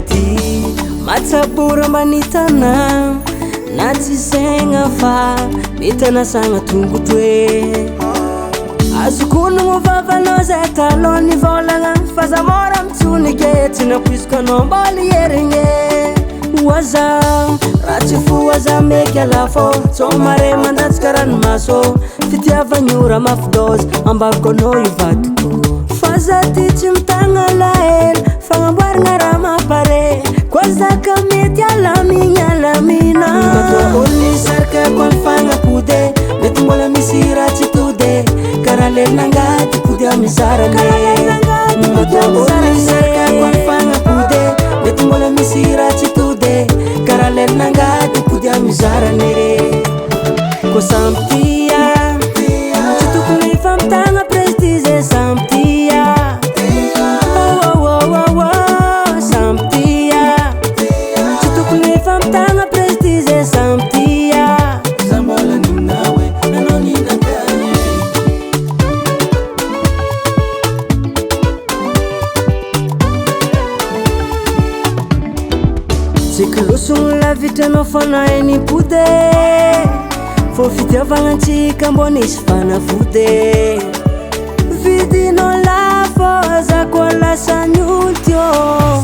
ty matsapora manitana na tsy saigna fa mitanasagna tongotra hoe azokonogno vavanao zay talon nivolagna fa za mora mitsonike tsy napoiziko anao mboly herigny oaza raha tsy fo aza meky alafô tsô mare mandatsika ranomaso fitiavagnyora mafidozy ambaviko anao ivadiko fa za ty tsy mitagna lahelo fagnamboaragna raha mampare koa zaka mety alamina matoa olo nisaraka koa mifagnapode mety mbola misy raha tsy tode karaha lelinangady pody amizarane matoa olo nisaraka koa mifagnapode mety mbola misy raha tsy tode karaha lelinangady pody amizarane koa samby tia tsy tokony famitagna prestige samby tia samby tia tsy tokony famitagna prestige samby tia za mbola ninawe anao ninakanye tsy kilosogno lavitranao fanahy nipode fô fitiavagnantsika mbô nisy fanafode vidinao lafo za koa lasa nyoltio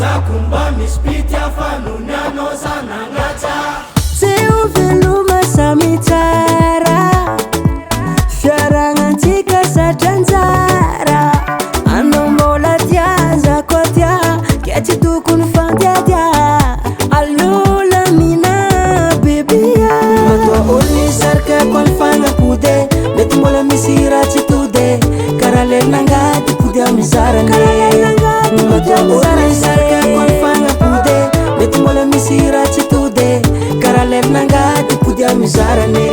zako mba misy pitiafanonianao zanangatsa tsy ho veloma samy tsara fiaragnantsika satranjara anao mbola tia za koa tia ke tsy tokony fandiadia alolamina bebia matoa olo nisaraka koa mifagnapode mety mbola misy raha tsy tode karaha lelinangady pody amizarane matoa olo nisaraka koa mifagnapode mety mbola misy raha tsy tode karaha lelinangady pody amizarane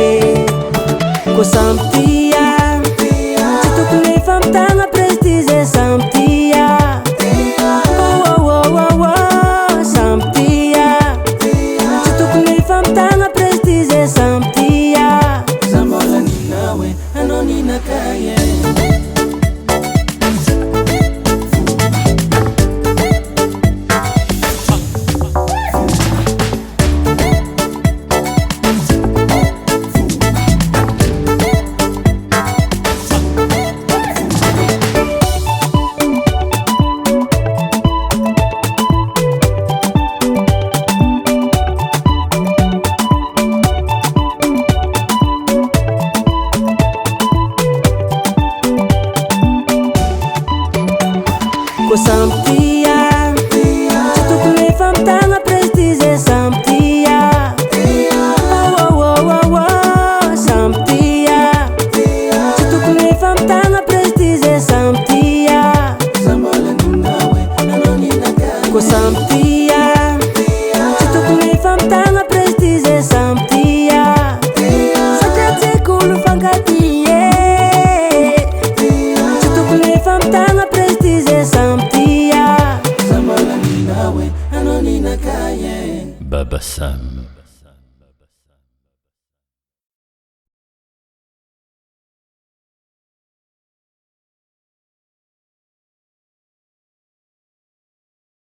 koa samby tia tsy tokony famitagna prestige samby tia samby tia tsy tokony famitagna prestige samby tia za mbola ninawe anao ninakaye koa samby tia tsy tokony famitagna prestige samby tia samby tia tsy tokony famitagna prestige samby tia za mbola ninawe anao ninakanye koa samby tia tsy tokony famitagna prestige samby tia satria tsekolo fankatie tsy tokony famitagna prestige samby tia za mbola ninawe anao ninakanye Baba Sam.